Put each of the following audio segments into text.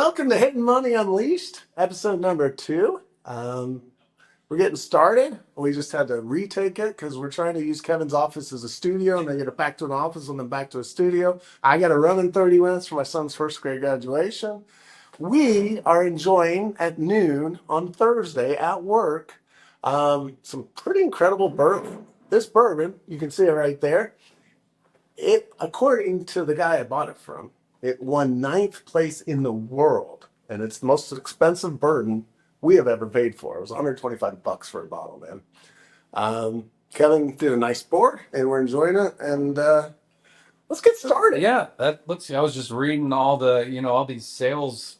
Welcome to Hidden Money Unleashed, episode number 2. We're getting started. We just had to retake it because we're trying to use Kevin's office as a studio and then get it back to an office and then back to a studio. I got to run in 30 minutes for my son's first grade graduation. We are enjoying at noon on Thursday at work some pretty incredible bourbon. This bourbon, you can see it right there. It, according to the guy I bought it from, it won 9th place in the world, and it's the most expensive bourbon we have ever paid for. It was $125 for a bottle, man. Kevin did a nice pour, and we're enjoying it. And let's get started. Yeah, let's see. I was just reading all these sales.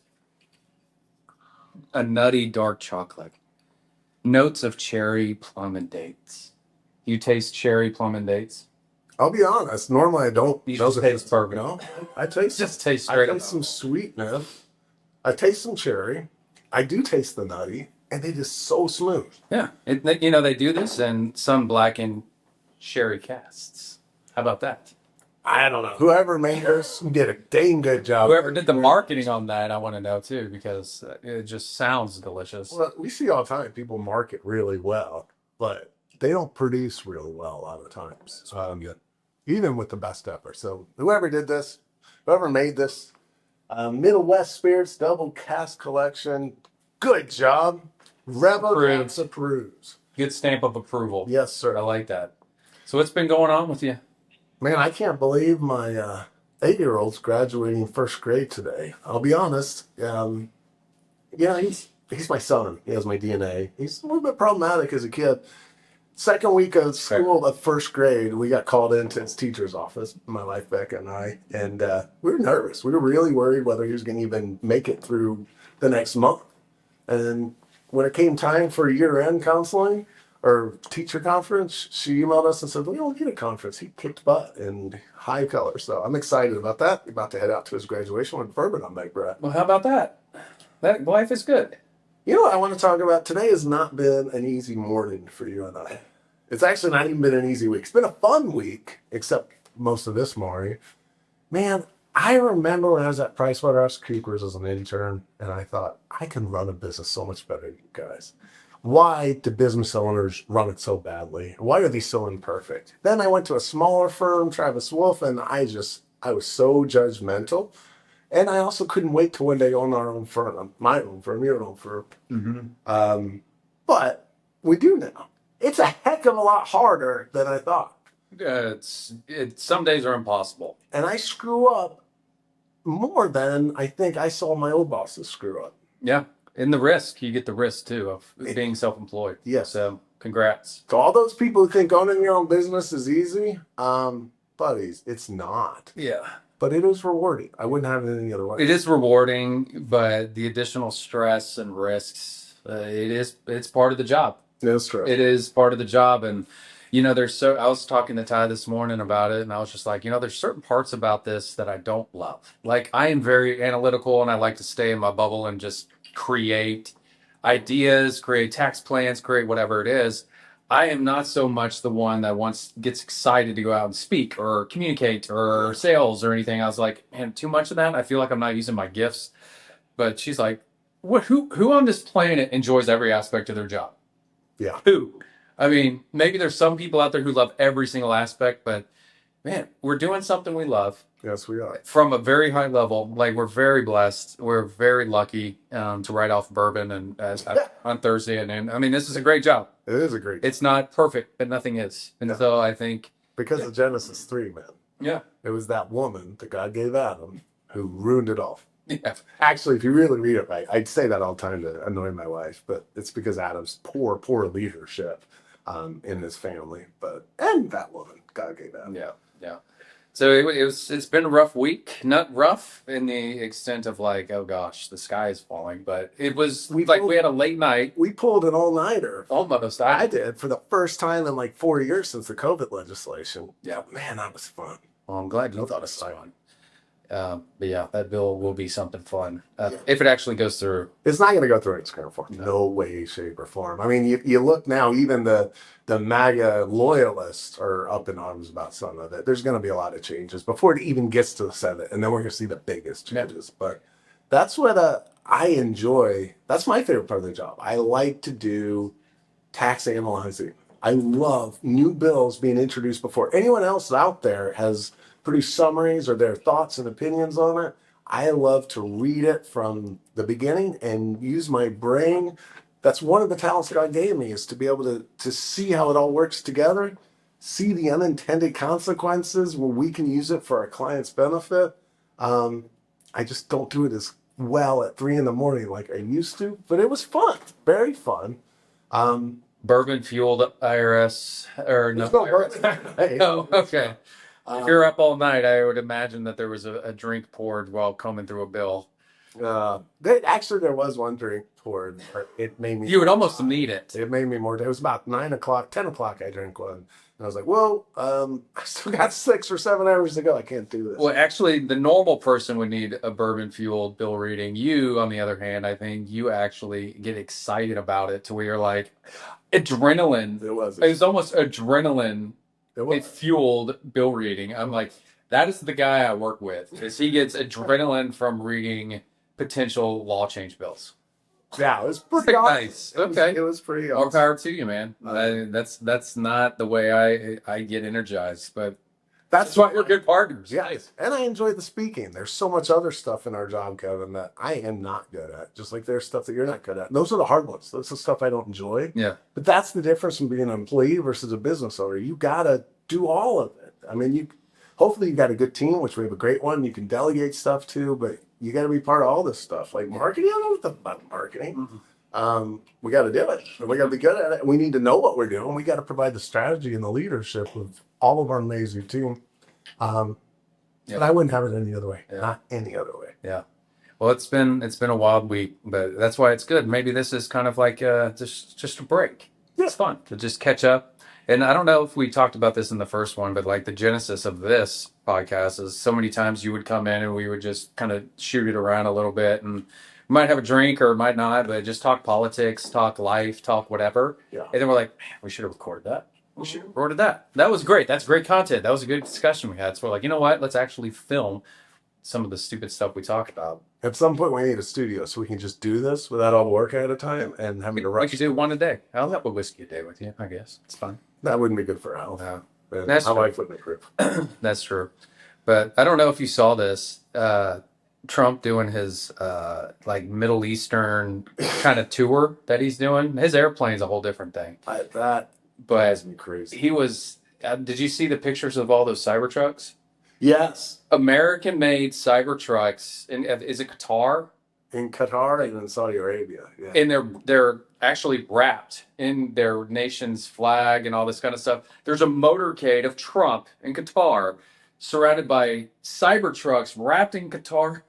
A nutty dark chocolate, notes of cherry, plum, and dates. You taste cherry, plum, and dates? I'll be honest. Normally, I don't. You just taste bourbon. No, I taste straight. I taste some sweetness. I taste some cherry. I do taste the nutty, and it is so smooth. Yeah, they do this in some blackened sherry casks. How about that? I don't know. Whoever made this did a dang good job. Whoever did the marketing on that, I want to know too, because it just sounds delicious. Well, we see all the time people market really well, but they don't produce really well a lot of times. Even with the best effort. So whoever did this, whoever made this, Middle West Spirits Double Cask Collection, good job. Rebel approves. Good stamp of approval. Yes, sir. I like that. So what's been going on with you? Man, I can't believe my 8-year-old's graduating first grade today. I'll be honest. He's my son. He has my DNA. He's a little bit problematic as a kid. Second week of school of first grade, we got called into his teacher's office, my wife, Becca, and I, and we were nervous. We were really worried whether he was going to even make it through the next month. And when it came time for year-end counseling or teacher conference, she emailed us and said, we don't need a conference. He kicked butt in high color. So I'm excited about that. We're about to head out to his graduation with bourbon on my breath. Well, how about that? That life is good. You know what I want to talk about? Today has not been an easy morning for you and I. It's actually not even been an easy week. It's been a fun week, except most of this morning. Man, I remember when I was at PricewaterhouseCoopers as an intern, and I thought, I can run a business so much better than you guys. Why do business owners run it so badly? Why are they so imperfect? Then I went to a smaller firm, Travis Wolf, and I was so judgmental. And I also couldn't wait to one day own our own firm, my own firm, your own firm. Mm-hmm. But we do now. It's a heck of a lot harder than I thought. Some days are impossible. And I screw up more than I think I saw my old bosses screw up. Yeah. And the risk, you get the risk too of being self-employed. Yes. So congrats. To all those people who think owning your own business is easy, buddies, it's not. Yeah. But it is rewarding. I wouldn't have it any other way. It is rewarding, but the additional stress and risks, it's part of the job. That's true. It is part of the job. And, I was talking to Ty this morning about it, and I was just like, there's certain parts about this that I don't love. Like, I am very analytical, and I like to stay in my bubble and just create ideas, create tax plans, create whatever it is. I am not so much the one that gets excited to go out and speak or communicate or sales or anything. I was like, man, too much of that. I feel like I'm not using my gifts. But she's like, who on this planet enjoys every aspect of their job? Yeah. Who? I mean, maybe there's some people out there who love every single aspect, but man, we're doing something we love. Yes, we are. From a very high level. Like, we're very blessed. We're very lucky to write off bourbon on Thursday. And I mean, this is a great job. It is a great job. It's not perfect, but nothing is. And so I think... Because of Genesis 3, man. Yeah. It was that woman that God gave Adam who ruined it all. Yeah. Actually, if you really read it right, I'd say that all the time to annoy my wife, but it's because Adam's poor leadership in his family. And that woman God gave Adam. Yeah. So it's been a rough week. Not rough in the extent of like, oh gosh, the sky is falling, but it was we had a late night. We pulled an all-nighter. Almost. I did for the first time in like 4 years since the COVID legislation. Yeah. Man, that was fun. Well, I'm glad you thought it was fun. But yeah, that bill will be something fun if it actually goes through. It's not going to go through its current form. No way, shape, or form. I mean, you look now, even the MAGA loyalists are up in arms about some of it. There's going to be a lot of changes before it even gets to the Senate, and then we're going to see the biggest changes. But That's what I enjoy. That's my favorite part of the job. I like to do tax analyzing. I love new bills being introduced before anyone else out there has produced summaries or their thoughts and opinions on it. I love to read it from the beginning and use my brain. That's one of the talents God gave me, is to be able to see how it all works together, see the unintended consequences where we can use it for our client's benefit. Um, I just don't do it as well at 3 in the morning like I used to, but it was fun, very fun. Um, Bourbon fueled IRS or no? there's no hurt. Hey, Oh, okay. If um, you're up all night, I would imagine that there was a drink poured while combing through a bill. there was one drink poured. But it made me. You would almost need it. It made me more. It was about 9 o'clock, 10 o'clock. I drank one, and I was like, "Whoa, I still got 6 or 7 hours to go. I can't do this." Well, actually, the normal person would need a bourbon fueled bill reading. You, on the other hand, I think you actually get excited about it to where you're like, adrenaline. It was. It's almost adrenaline. It was. It fueled bill reading. I'm like, that is the guy I work with. Is he gets adrenaline from reading potential law change bills. Yeah, it was pretty awesome. Nice. Okay. It was pretty More awesome. power to you, man. That's not the way I get energized, but That's why we're good partners. Yes, and I enjoy the speaking. There's so much other stuff in our job, Kevin, that I am not good at. Just like there's stuff that you're not good at. Those are the hard ones. That's the stuff I don't enjoy. Yeah. But that's the difference from being an employee versus a business owner. You gotta do all of it. I mean, hopefully you got a good team, which we have a great one. You can delegate stuff to, but you got to be part of all this stuff. Like marketing, I don't know about marketing. We got to do it, and we got to be good at it. We need to know what we're doing. We got to provide the strategy and the leadership of all of our amazing team. But I wouldn't have it any other way. Yeah. Not any other way. Yeah. Well, it's been a wild week, but that's why it's good. Maybe this is kind of like just a break. Yeah. It's fun to just catch up. And I don't know if we talked about this in the first one, but like the genesis of this podcast is so many times you would come in and we would just kind of shoot it around a little bit, and we might have a drink or might not, but just talk politics, talk life, talk whatever. Yeah. And then we're like, man, we should have recorded that. We should have recorded that. That was great. That's great content. That was a good discussion we had. So we're like, you know what? Let's actually film some of the stupid stuff we talked about. At some point, we need a studio so we can just do this without all the work ahead of time and having to We rush. could do one a day. I'll have a whiskey a day with you, I guess. It's fine. That wouldn't be good for our health. No, And That's my true. wife wouldn't approve. that's true. But I don't know if you saw this. Trump doing his like Middle Eastern kind of tour that he's doing. His airplane's a whole different thing. That But drives me crazy. he was. Did you see the pictures of all those Cybertrucks? Yes, American-made Cybertrucks. Is it Qatar? in Qatar and in Saudi Arabia. Yeah. And they're actually wrapped in their nation's flag and all this kind of stuff. There's a motorcade of Trump in Qatar, surrounded by Cybertrucks wrapped in Qatar.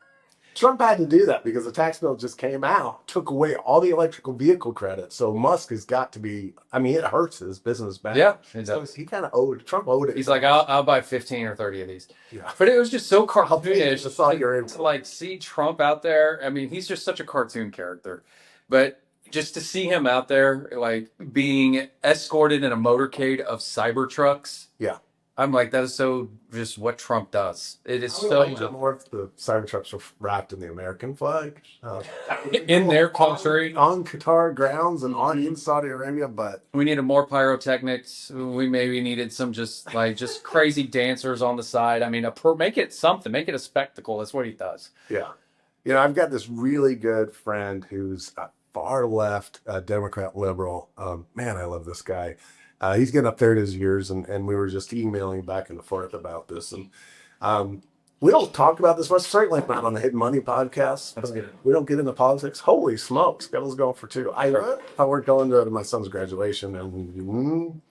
Trump had to do that because the tax bill just came out, took away all the electrical vehicle credit. So Musk has got to be. I mean, it hurts his business back. Yeah, it So does. he kind of owed. Trump owed it. He's like, I'll buy 15 or 30 of these. Yeah. But it was just so I'll pay you cartoonish to saw your info. to like see Trump out there. I mean, he's just such a cartoon character. But just to see him out there, like being escorted in a motorcade of Cybertrucks. Yeah. I'm like, that is so just what Trump does. It is I would like it so more if the Cybertrucks were wrapped in the American flag. in their country. On Qatar grounds and on in Saudi Arabia, but We needed more pyrotechnics. We maybe needed some just crazy dancers on the side. I mean, make it something. Make it a spectacle. That's what he does. yeah. You know, I've got this really good friend who's a far left Democrat liberal. Man, I love this guy. He's getting up there in his years, and we were just emailing back and forth about this. And we don't talk about this much, certainly not on the Hidden Money podcast. That's good. We don't get into politics. Holy smokes, Kettle's going for two. I thought we're going to my son's graduation in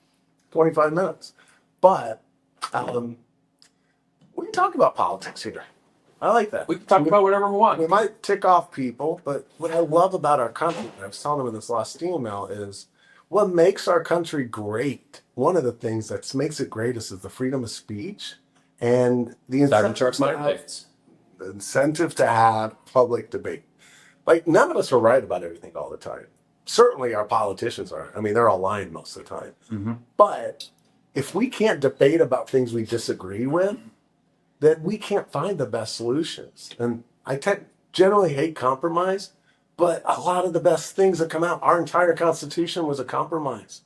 25 minutes. But we can talk about politics here. I like that. We can talk about whatever we want. We might tick off people, but what I love about our country, and I was telling them in this last email, is what makes our country great. One of the things that makes it greatest is the freedom of speech and the incentive to have public debate. Like, none of us are right about everything all the time. Certainly our politicians are. I mean, they're all lying most of the time. Mm-hmm. But if we can't debate about things we disagree with, then we can't find the best solutions. And generally hate compromise, but a lot of the best things that come out, our entire Constitution was a compromise.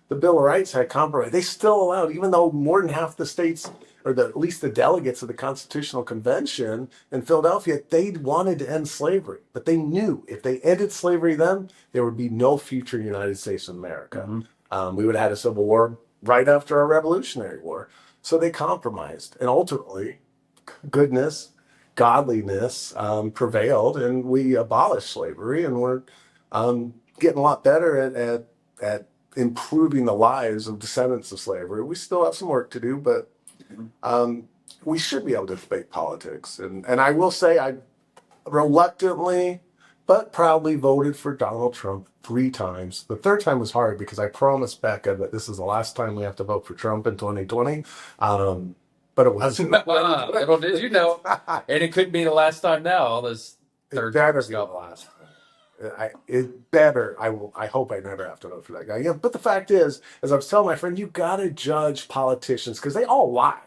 The Bill of Rights had compromise. They still allowed, even though more than half the states, or at least the delegates of the Constitutional Convention in Philadelphia, they wanted to end slavery. But they knew if they ended slavery then, there would be no future United States of America. We would have had a civil war right after our Revolutionary War. So they compromised. And ultimately, goodness, godliness prevailed, and we abolished slavery, and we're getting a lot better at improving the lives of descendants of slavery. We still have some work to do, but we should be able to debate politics. And I will say, I reluctantly but proudly voted for Donald Trump 3 times. The third time was hard because I promised Becca that this is the last time we have to vote for Trump in 2020. But it wasn't. Did you know? And it could be the last time now. All this It better be the last. I hope I never have to vote for that guy. Yeah, but the fact is, as I was telling my friend, you got to judge politicians because they all lie.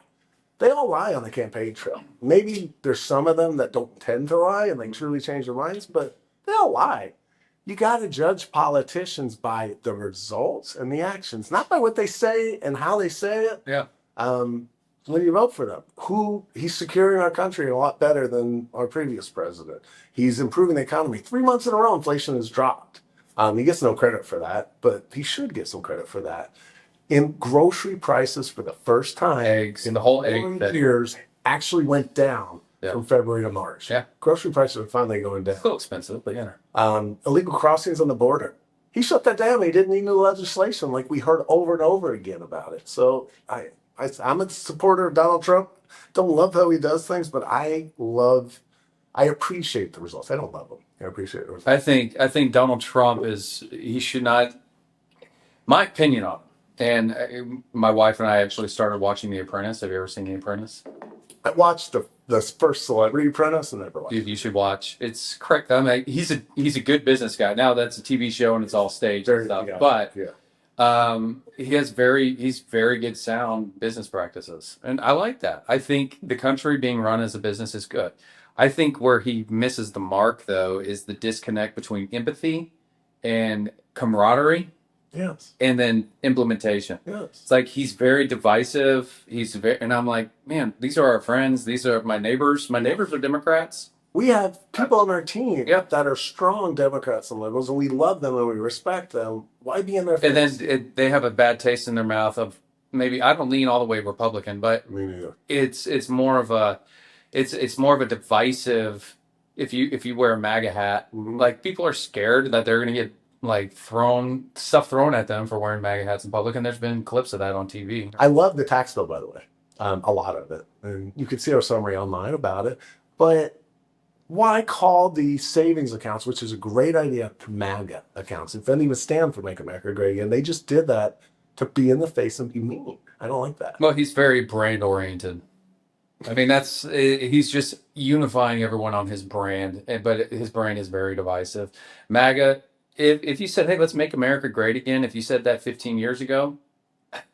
They all lie on the campaign trail. Maybe there's some of them that don't tend to lie and they truly change their minds, but they all lie. You got to judge politicians by the results and the actions, not by what they say and how they say it. Yeah. When you vote for them, he's securing our country a lot better than our previous president. He's improving the economy. 3 months in a row, inflation has dropped. He gets no credit for that, but he should get some credit for that. In grocery prices, for the first time, Eggs in the whole in egg. years actually went down Yeah. from February to March. Yeah. Grocery prices are finally going down. It's a little expensive, but yeah. Illegal crossings on the border. He shut that down. He didn't need new legislation, like we heard over and over again about it. So I'm a supporter of Donald Trump. Don't love how he does things, but I appreciate the results. I don't love him. I appreciate the results. I think Donald Trump he should not. My opinion on him. And my wife and I actually started watching The Apprentice. Have you ever seen The Apprentice? I watched the first Celebrity Apprentice and never watched it. You should watch. It's correct. I mean, he's a good business guy. Now that's a TV show and it's all staged and stuff. Yeah, but yeah. he's very good sound business practices, and I like that. I think the country being run as a business is good. I think where he misses the mark though is the disconnect between empathy and camaraderie. Yes. And then implementation. Yes. It's like he's very divisive. And I'm like, man, these are our friends. These are my neighbors. My neighbors are Democrats. We have people on our team that are strong Democrats and liberals, and we love them and we respect them. Why be in their face? And then they have a bad taste in their mouth of maybe I don't lean all the way Republican, but Me neither. it's more of a divisive. If you wear a MAGA hat, like people are scared that they're gonna get like stuff thrown at them for wearing MAGA hats in public, and there's been clips of that on TV. I love the tax bill, by the way, a lot of it, and you can see our summary online about it. But why call the savings accounts, which is a great idea, to MAGA accounts? It doesn't even stand for Make America Great Again. They just did that to be in the face and be mean. I don't like that. Well, he's very brand oriented. I mean, he's just unifying everyone on his brand, but his brand is very divisive. MAGA. If you said, hey, let's make America great again, if you said that 15 years ago,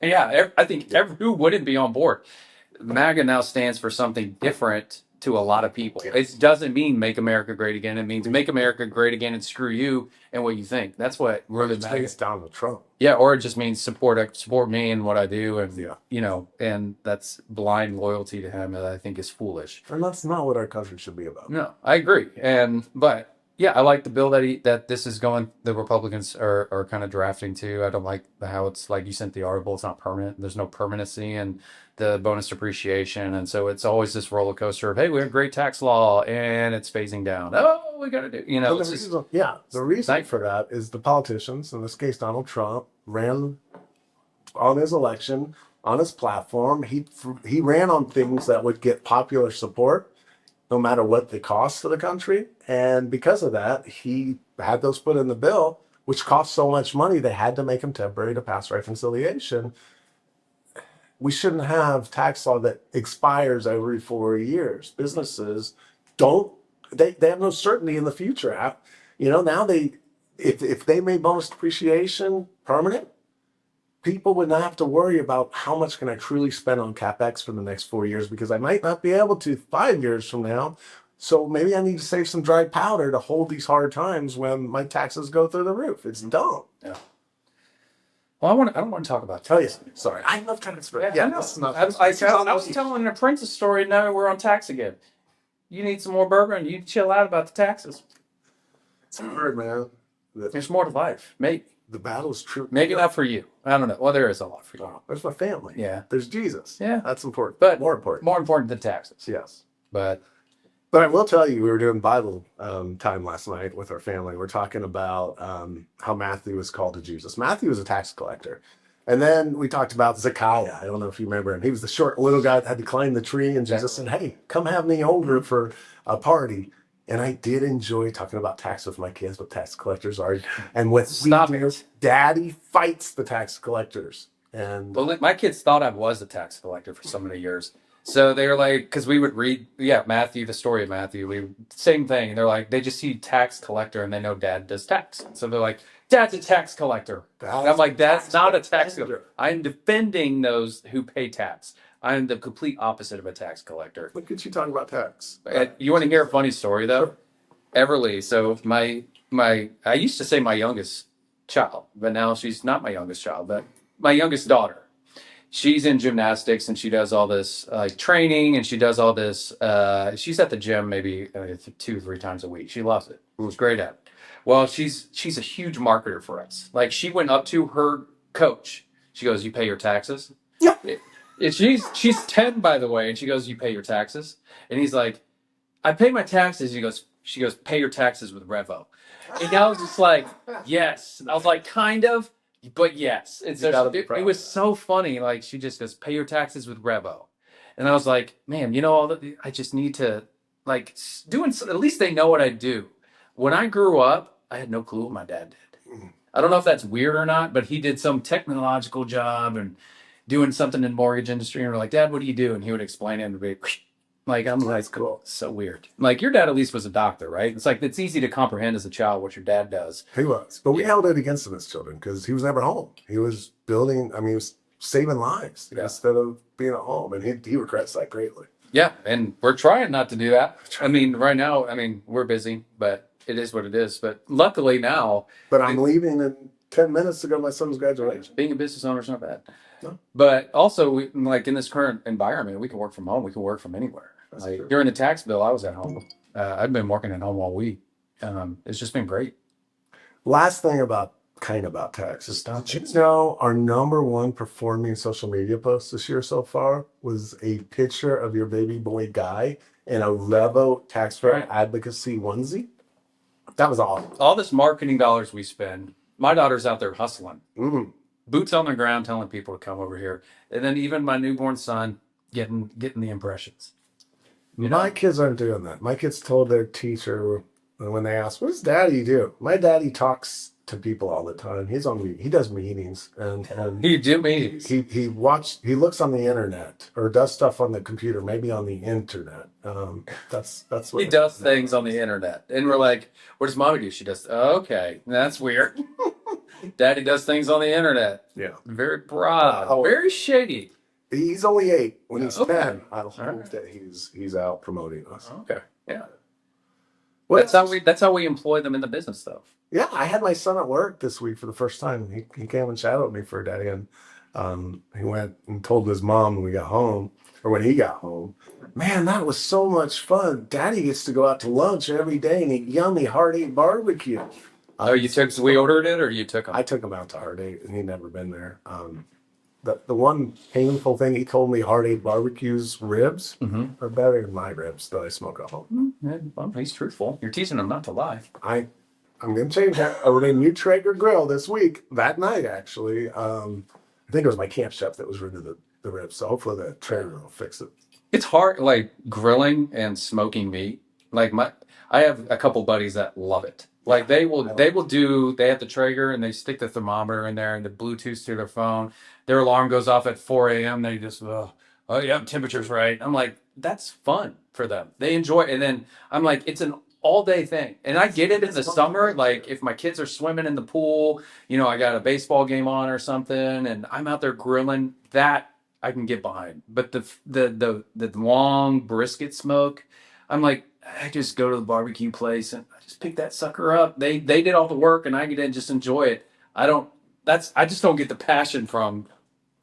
yeah, I think who wouldn't be on board? MAGA now stands for something different to a lot of people. It doesn't mean make America great again. It means make America great again and screw you and what you think. That's what really matters. Donald Trump. Yeah, or it just means support me and what I do, and and that's blind loyalty to him that I think is foolish. And that's not what our country should be about. No, I agree. But yeah, I like the bill that this is going. The Republicans are kind of drafting too. I don't like how it's like you sent the article. It's not permanent. There's no permanency in the bonus depreciation, and so it's always this roller coaster of hey, we have a great tax law and it's phasing down. Oh, we got to do the reason for that is the politicians, in this case Donald Trump, ran on his election on his platform. He ran on things that would get popular support, no matter what the cost to the country. And because of that, he had those put in the bill, which cost so much money, they had to make them temporary to pass reconciliation. We shouldn't have tax law that expires every 4 years. Businesses they have no certainty in the future. Now if they made bonus depreciation permanent, people would not have to worry about how much can I truly spend on CapEx for the next 4 years, because I might not be able to 5 years from now. So maybe I need to save some dry powder to hold these hard times when my taxes go through the roof. It's dumb. Yeah. Well, I don't want to talk about Oh, taxes. yeah. Sorry. I love tax. Yeah, I know. I was telling an apprentice story. Now we're on tax again. You need some more bourbon. You chill out about the taxes. It's hard, man. There's more to life. Maybe. The battle's true. Maybe not for you. I don't know. Well, there is a lot for you. Oh, there's my family. Yeah. There's Jesus. Yeah. That's important. But more important. More important than taxes. Yes. But I will tell you, we were doing Bible time last night with our family. We're talking about how Matthew was called to Jesus. Matthew was a tax collector. And then we talked about Zacchaeus. I don't know if you remember him. He was the short little guy that had to climb the tree. And Jesus said, hey, come have me over for a party. And I did enjoy talking about tax with my kids, what tax collectors are. And with Daddy fights the tax collectors. And well, my kids thought I was a tax collector for so many years. So they were like, because we would read, Matthew, the story of Matthew, same thing. And they're like, they just see tax collector and they know Dad does tax. So they're like, Dad's a tax collector. And I'm like, that's not a tax collector. I'm defending those who pay tax. I'm the complete opposite of a tax collector. Look at you talking about tax. You want to hear a funny story though? Sure. Everly. So I used to say my youngest child, but now she's not my youngest child, but my youngest daughter. She's in gymnastics and she does all this training and she does all this. She's at the gym maybe 2-3 times a week. She loves it. It was great at it. Well, she's a huge marketer for us. Like she went up to her coach. She goes, "You pay your taxes?" Yeah. She's 10, by the way, and she goes, "You pay your taxes?" And he's like, "I pay my taxes." She goes, "Pay your taxes with Revo." And I was just like, "Yes." And I was like, "Kind of, but yes." And so it was so funny. Like she just goes, "Pay your taxes with Revo," and I was like, "Man, I just need to doing. At least they know what I do." When I grew up, I had no clue what my dad did. I don't know if that's weird or not, but he did some technological job and doing something in the mortgage industry. And we're like, "Dad, what do you do?" And he would explain it and be like, I'm like, cool. So weird. Like your dad at least was a doctor, right? It's like, it's easy to comprehend as a child what your dad does. He was, but we held it against him as children because he was never home. He was building, he was saving lives instead of being at home. And he regrets that greatly. Yeah. And we're trying not to do that. Right now, we're busy, but it is what it is. But luckily now. But I'm leaving in 10 minutes to go to my son's graduation. Being a business owner is not bad. No. But also, in this current environment, we can work from home. We can work from anywhere. During the tax bill, I was at home. I've been working at home all week. It's just been great. Last thing about taxes. Did you know our number one performing social media post this year so far was a picture of your baby boy Guy in a Revo tax-free advocacy onesie? That was awesome. All this marketing dollars we spend, my daughter's out there hustling. Mm-hmm. Boots on the ground telling people to come over here. And then even my newborn son getting the impressions. My kids aren't doing that. My kids told their teacher when they asked, "What does Daddy do?" My daddy talks to people all the time. He does meetings and he do meetings. He looks on the internet or does stuff on the computer, maybe on the internet. That's what he does things on the internet. And we're like, "What does Mommy do?" She does. Okay, that's weird. Daddy does things on the internet. Yeah, very broad, very shady. He's only 8. When he's 10, I hope that he's out promoting us. Okay, yeah. That's how we employ them in the business stuff. Yeah, I had my son at work this week for the first time. He came and shadowed me for a day, and he went and told his mom when he got home. Man, that was so much fun. Daddy gets to go out to lunch every day and eat yummy hearty barbecue. We ordered it, or you took him? I took him out to Heart 8, and he'd never been there. The one painful thing he told me, Heart 8 barbecue's ribs are better than my ribs that I smoke at home. Well, he's truthful. You're teaching him not to lie. I'm going to change that. I ordered a new Traeger grill this week, that night actually. I think it was my camp chef that was rid of the ribs, so hopefully the Traeger will fix it. It's hard, grilling and smoking meat. I have a couple buddies that love it. They have the Traeger and they stick the thermometer in there and the Bluetooth to their phone. Their alarm goes off at 4 a.m. They just, temperature's right. I'm like, that's fun for them. They enjoy it. And then I'm like, it's an all day thing. And I get it in the summer. Like if my kids are swimming in the pool, I got a baseball game on or something and I'm out there grilling, that I can get behind. But the long brisket smoke, I'm like, I just go to the barbecue place and I just pick that sucker up. They did all the work and I get in and just enjoy it. I just don't get the passion from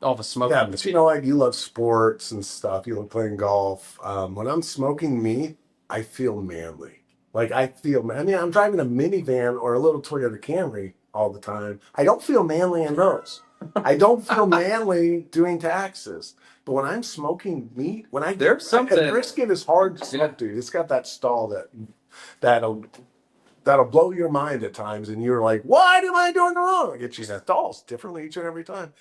all the smoking. Yeah, but like you love sports and stuff. You love playing golf. When I'm smoking meat, I feel manly. Like I mean, I'm driving a minivan or a little Toyota Camry all the time. I don't feel manly in those. I don't feel manly doing taxes. But when I'm smoking meat, There's something. and brisket is hard to smoke, dude. It's got that stall that'll blow your mind at times, and you're like, "What am I doing wrong?" It just stalls differently each and every time.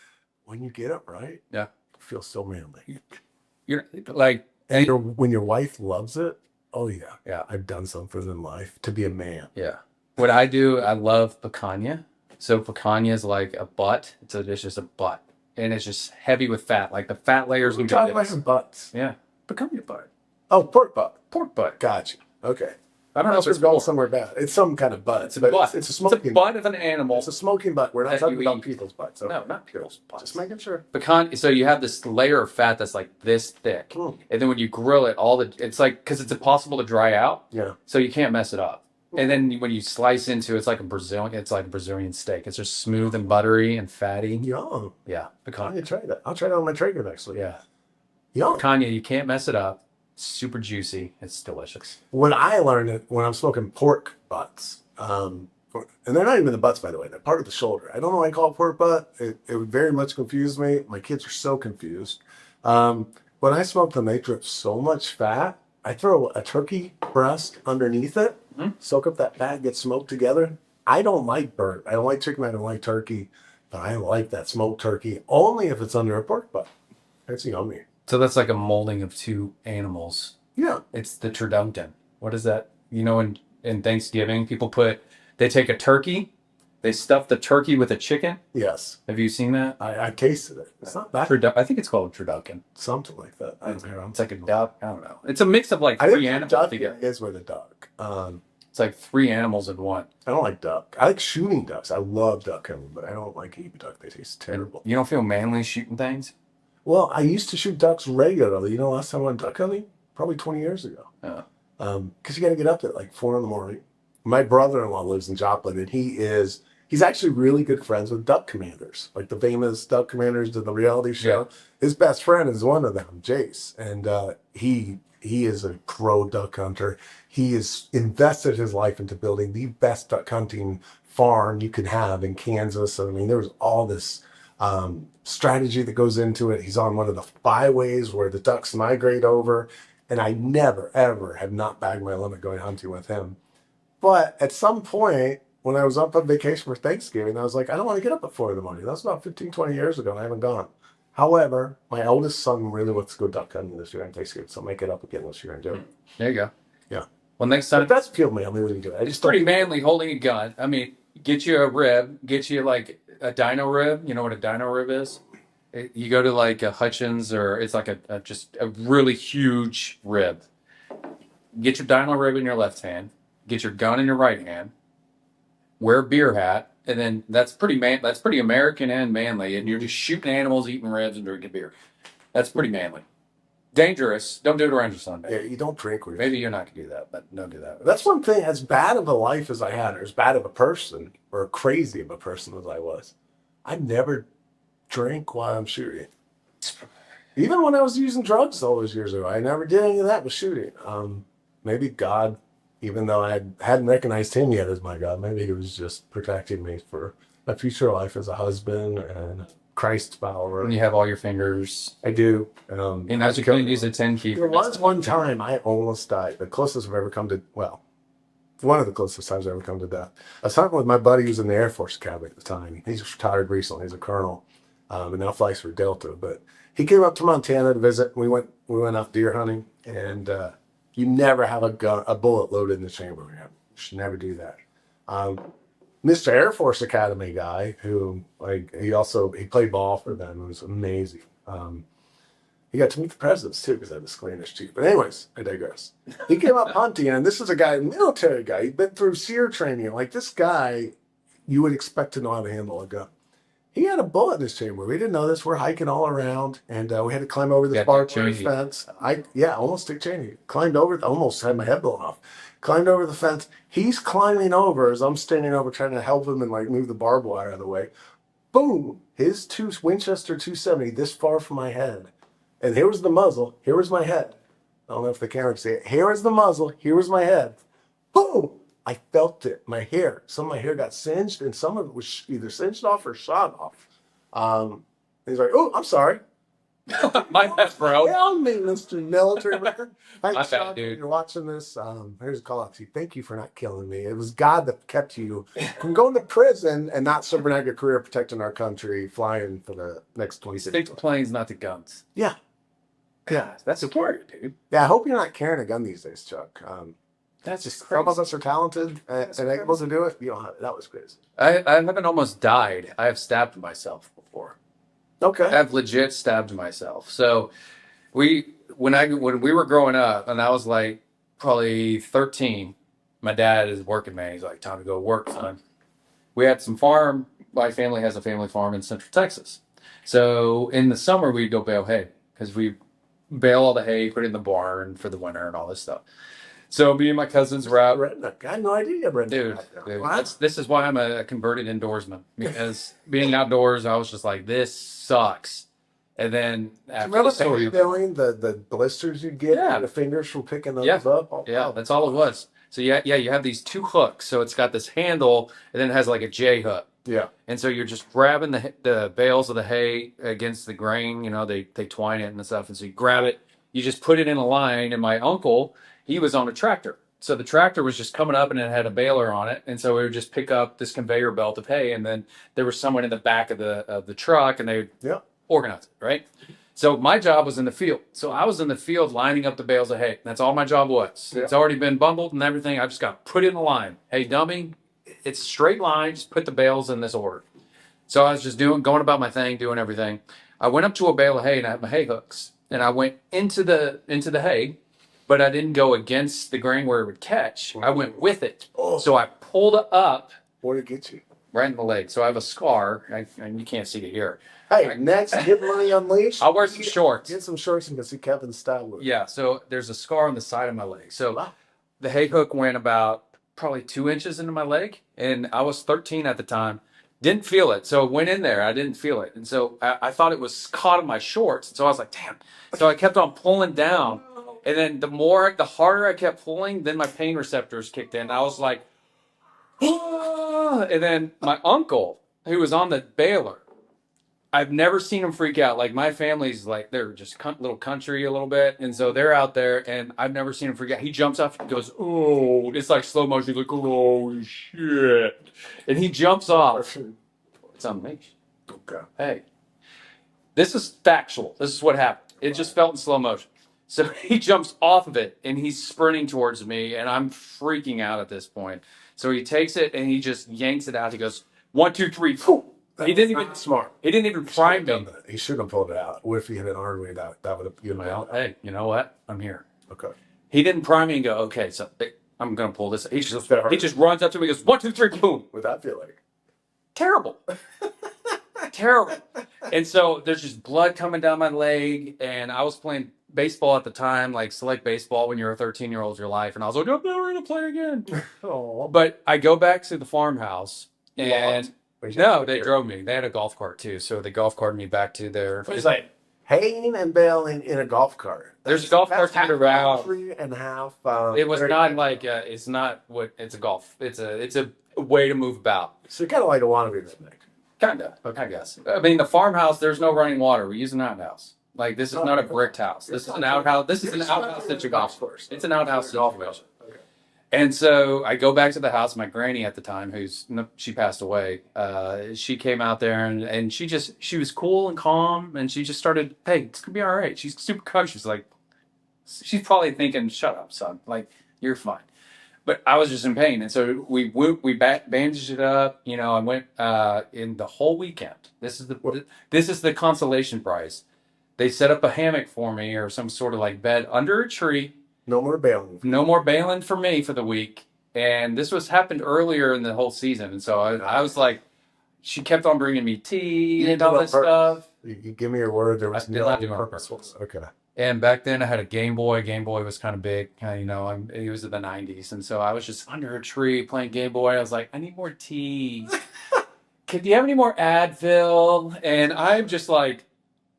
When you get it right, Yeah, it feels so manly. you're like, And when your wife loves it, oh yeah, yeah, I've done something in life to be a man. yeah. What I do, I love picanha. So picanha is like a butt. It's just a butt, and it's just heavy with fat. Like the fat layers. We're talking about some butts. Yeah, picanha butt, Oh, pork butt. pork butt. Gotcha. Okay. I don't know if We're it's going pork. somewhere bad. It's some kind of butt. It's a butt. It's a smoking butt of an animal. It's a smoking butt. We're not that talking you about eat. people's butts. No, not people's butts. Just making sure. Pecan. So you have this layer of fat that's like this thick, and then when you grill it, it's like because it's impossible to dry out. Yeah. So you can't mess it up. And then when you slice into it's like a Brazilian steak. It's just smooth and buttery and fatty. Yum. Yeah, I picanha. need to try that. I'll try that on my Traeger next week. Yeah, Yum. picanha. You can't mess it up. Super juicy. It's delicious. When I learned it, when I'm smoking pork butts, and they're not even the butts, by the way, they're part of the shoulder. I don't know why I call it pork butt. It would very much confuse me. My kids are so confused. When I smoke them, they drip so much fat. I throw a turkey breast underneath it, soak up that fat, get smoked together. I don't like burnt. I don't like chicken. I don't like turkey. But I like that smoked turkey only if it's under a pork butt. It's yummy. So that's like a molding of two animals. Yeah. It's the turducken. What is that? In Thanksgiving, they take a turkey, they stuff the turkey with a chicken. Yes. Have you seen that? I tasted it. It's not bad. I think it's called turducken. Something like that. It's like a duck. I don't know. It's a mix of like I three think animals duck together. is with a duck. It's like three animals in one. I don't like duck. I like shooting ducks. I love duck hunting, but I don't like eating duck. They taste terrible. You don't feel manly shooting things? Well, I used to shoot ducks regularly. Last time I went duck hunting? Probably 20 years ago. Yeah. Because you got to get up at like 4 a.m. My brother-in-law lives in Joplin, and he's actually really good friends with duck commanders, like the famous duck commanders to the reality show. Yeah. His best friend is one of them, Jace, and he is a pro duck hunter. He has invested his life into building the best duck hunting farm you could have in Kansas. I mean, there's all this strategy that goes into it. He's on one of the byways where the ducks migrate over, and I never, ever have not bagged my limit going hunting with him. But at some point, when I was up on vacation for Thanksgiving, I was like, I don't want to get up at 4 a.m. That was about 15, 20 years ago, and I haven't gone. However, my oldest son really wants to go duck hunting this year on Thanksgiving, so I'll make it up again this year and do it. There you go. Yeah. Well, next time. But that's pure manly when you do it. It's pretty manly holding a gun. I mean, get you a rib, get you like a dino rib. You know what a dino rib is? You go to like a Hutchins, or it's like just a really huge rib. Get your dino rib in your left hand. Get your gun in your right hand. Wear a beer hat, and then that's pretty American and manly. And you're just shooting animals, eating ribs, and drinking beer. That's pretty manly. Dangerous. Don't do it around your son. Yeah, you don't drink. Maybe you're not gonna do that, but don't do that. That's one thing. As bad of a life as I had, or as bad of a person, or crazy of a person as I was, I never drank while I'm shooting. Even when I was using drugs all those years ago, I never did any of that with shooting. Maybe God, even though I hadn't recognized him yet as my God, maybe he was just protecting me for a future life as a husband and Christ follower. When you have all your fingers. I do. And as you can use a 10 key. There was one time I almost died. The closest I've ever come to, well, one of the closest times I've ever come to death. I was talking with my buddy who was in the Air Force Academy at the time. He's retired recently. He's a colonel, and now flies for Delta. But he came up to Montana to visit. We went off deer hunting, and you never have a bullet loaded in the chamber. You should never do that. Mr. Air Force Academy guy who he played ball for them. It was amazing. He got to meet the presidents too because I had this cleanish chief. But anyways, I digress. He came up hunting, and this is a guy, a military guy. He'd been through SEER training. Like this guy, you would expect to know how to handle a gun. He had a bullet in his chamber. We didn't know this. We're hiking all around, and we had to climb over this Yeah, barbed Dick wire Cheney. fence. Almost Dick Cheney. Climbed over, almost had my head blown off. Climbed over the fence. He's climbing over as I'm standing over trying to help him and like move the barbed wire out of the way. Boom! His Winchester 270 this far from my head, and here was the muzzle. Here was my head. I don't know if the camera can see it. Here was the muzzle. Here was my head. Boom! I felt it. My hair. Some of my hair got singed, and some of it was either singed off or shot off. He's like, "Oh, I'm sorry." My bad, bro. Tell me, Mr. Military Record. My Thanks, bad, Sean, dude. you're watching this. Here's a call out to you. Thank you for not killing me. It was God that kept you from going to prison and not serving out your career protecting our country, flying for the next 26 Stick to planes, not to guns. Yeah. Yeah, that's important, dude. Yeah, I hope you're not carrying a gun these days, Chuck. That's just Some of crazy. us are talented and able to do it. You don't have it. That was crazy. I haven't almost died. I have stabbed myself before. Okay. I've legit stabbed myself. So when we were growing up, and I was like probably 13, my dad is working man. He's like, time to go work, son. We had some farm. My family has a family farm in Central Texas. So in the summer we'd go bale hay because we bale all the hay, put it in the barn for the winter and all this stuff. So me and my cousins were out. Redneck. I had no idea you had redneck. Dude, Wow. this is why I'm a converted indoorsman, because being outdoors, I was just like, this sucks. And then after Remember the story, the blisters you get Yeah. and the fingers from picking those Yeah. up? Oh, yeah, wow. that's all it was. So you have these two hooks. So it's got this handle, and then it has like a J hook. Yeah. And so you're just grabbing the bales of the hay against the grain. They twine it and stuff. And so you grab it, you just put it in a line. And my uncle, he was on a tractor. So the tractor was just coming up and it had a baler on it. And so we would just pick up this conveyor belt of hay. And then there was someone in the back of the truck and they would Yeah. organize it, right? So my job was in the field. So I was in the field lining up the bales of hay. That's all my job was. Yeah. It's already been bundled and everything. I just got put in the line. Hey, dummy, it's a straight line. Just put the bales in this order. So I was just going about my thing, doing everything. I went up to a bale of hay and I had my hay hooks. And I went into the hay, but I didn't go against the grain where it would catch. I went with it. Oh. So I pulled it up What did it get you? right in the leg. So I have a scar, and you can't see it here. Hey, next, get money unleashed. I'll wear some shorts. Get some shorts and go see Kevin's style. With. Yeah, so there's a scar on the side of my leg. So Wow. the hay hook went about probably 2 inches into my leg, and I was 13 at the time. Didn't feel it, so it went in there. I didn't feel it, and so I thought it was caught in my shorts. And so I was like, "Damn!" So I kept on pulling down, and then the harder I kept pulling, then my pain receptors kicked in. I was like, "Ah!" And then my uncle, who was on the baler, I've never seen him freak out. Like my family's like they're just little country a little bit, and so they're out there, and I've never seen him freak out. He jumps off and goes, "Oh!" It's like slow motion. He's like, "Oh shit!" And he jumps off. It's on me. Okay. Hey, this is factual. This is what happened. It just felt in slow motion. So he jumps off of it and he's sprinting towards me, and I'm freaking out at this point. So he takes it and he just yanks it out. He goes, 1, 2, 3. Phew. He didn't even smart. He didn't even prime me. He shouldn't have pulled it out. What if he had an artery that would have you know? Well, hey, you know what? I'm here. Okay. He didn't prime me and go, okay, so I'm gonna pull this. He just That hurt. runs up to me and goes, 1, 2, 3, boom. What'd that feel like? Terrible. Terrible. And so there's just blood coming down my leg, and I was playing baseball at the time, like select baseball when you're a 13-year-old your life, and I was like, I'm never gonna play again. Oh. But I go back to the farmhouse, and Wait, no, they drove me. They had a golf cart too, so they golf carted me back to their. It's like haying and baling in a golf cart. There's a golf cart That's turned around. country and half. It was not like it's not what it's a golf. It's a way to move about. So kind of like a wannabe redneck. Kinda, I guess. I mean, the farmhouse. There's no running water. We use an outhouse. Like this is not a bricked house. This is an outhouse. This is an outhouse at your golf course. It's an outhouse situation. Okay. And so I go back to the house. My granny at the time, she passed away. She came out there and she was cool and calm, and she just started, hey, it's gonna be all right. She's super calm. She's like, she's probably thinking, shut up, son. Like you're fine. But I was just in pain, and so we bandaged it up. I went in the whole weekend. This is the consolation prize. They set up a hammock for me or some sort of like bed under a tree. No more bailing. No more bailing for me for the week. And this happened earlier in the whole season. And so I was like, she kept on bringing me tea You and all do it this on purpose. stuff. You give me your word. There was I did not do it on purpose. Okay. And back then I had a Game Boy. Game Boy was kind of big. You know, it was in the 90s. And so I was just under a tree playing Game Boy. I was like, I need more tea. Do you have any more Advil? And I'm just like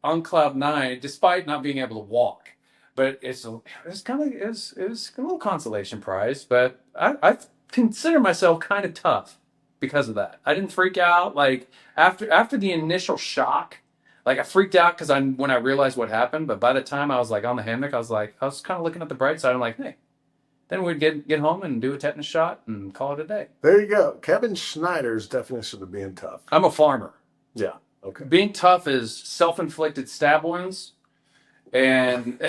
on cloud nine, despite not being able to walk. But it's kind of it was a little consolation prize. But I consider myself kind of tough because of that. I didn't freak out like after the initial shock. Like I freaked out because when I realized what happened. But by the time I was like on the hammock, I was kind of looking at the bright side. I'm like, hey. Then we'd get home and do a tetanus shot and call it a day. There you go. Kevin Schneider's definition of being tough. I'm a farmer. Yeah. Okay. Being tough is self-inflicted stab wounds, and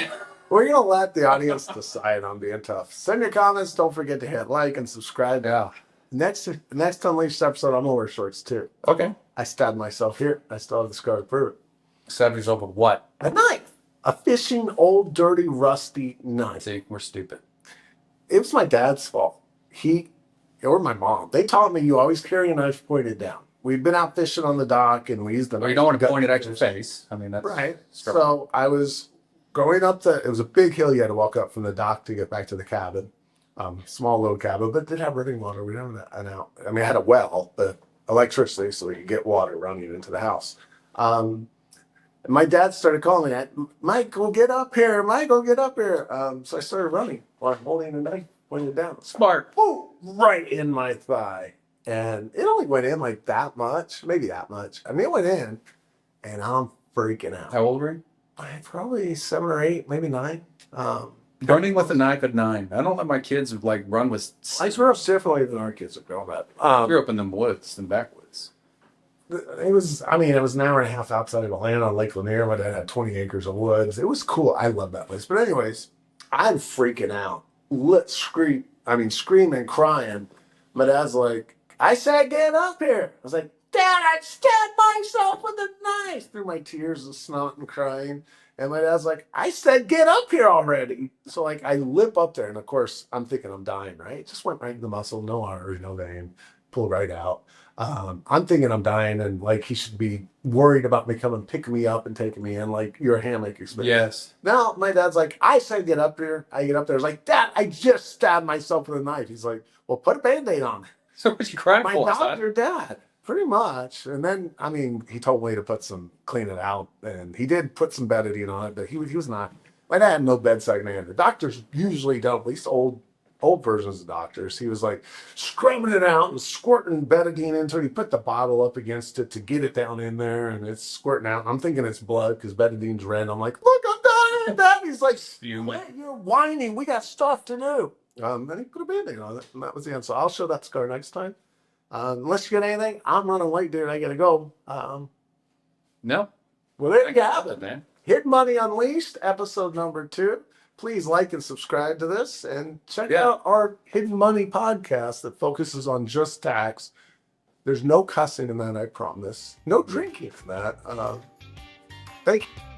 We're gonna let the audience decide on being tough. Send your comments. Don't forget to hit like and subscribe. yeah. Next Unleashed episode, I'm gonna wear shorts too. Okay. I stabbed myself here. I still have the scar to prove it. Stab yourself with what? A knife. A fishing, old, dirty, rusty knife. See, we're stupid. It was my dad's fault. Or my mom. They taught me you always carry a knife pointed down. We'd been out fishing on the dock and we used the knife. Well, you don't want to point it at your face. I mean, that's right. struggle. So I was going up it was a big hill you had to walk up from the dock to get back to the cabin. Small little cabin, but it did have running water. We didn't have an out. I mean, I had a well, but electricity so we could get water running into the house. My dad started calling me, Michael, get up here. Michael, get up here. So I started running while holding a knife pointed down. Smart. Boom, right in my thigh. And it only went in like that much, maybe that much. I mean, it went in, and I'm freaking out. How old were you? Probably 7 or 8, maybe 9. Running with a knife at 9. I don't let my kids like run with. I grew up differently than our kids have grown up. I grew up in the woods and backwoods. It was an hour and a half outside of Atlanta on Lake Lanier. My dad had 20 acres of woods. It was cool. I love that place. But anyways, I'm freaking out. Screaming, crying. My dad's like, I said, get up here. I was like, Dad, I stabbed myself with a knife. Through my tears and snot and crying. And my dad's like, I said, get up here already. So like I limp up there. And of course, I'm thinking I'm dying, right? Just went right in the muscle, no artery, no vein, pulled right out. I'm thinking I'm dying and like he should be worried about me coming picking me up and taking me in like your hammock experience. Yes. Now my dad's like, I said get up here. I get up there. I was like, Dad, I just stabbed myself with a knife. He's like, well, put a Band-Aid on it. So what you crying My for? doctor, Dad, pretty much. And then he told me to clean it out, and he did put some betadine on it, but he was not. My dad had no bedside manner. Doctors usually don't, at least old versions of doctors. He was like scrubbing it out and squirting betadine into it. He put the bottle up against it to get it down in there, and it's squirting out. I'm thinking it's blood because betadine's red. I'm like, look, I'm dying, Dad. He's like, you're whining. We got stuff to do. Then he put a Band-Aid on it, and that was the end. So I'll show that scar next time. Unless you get anything, I'm running late, dude. I gotta go. No. Well, there you have go. it, man. Hidden Money Unleashed, episode number 2. Please like and subscribe to this, and check out our Hidden Money podcast that focuses on just tax. There's no cussing in that, I promise. No drinking in that. Thank you.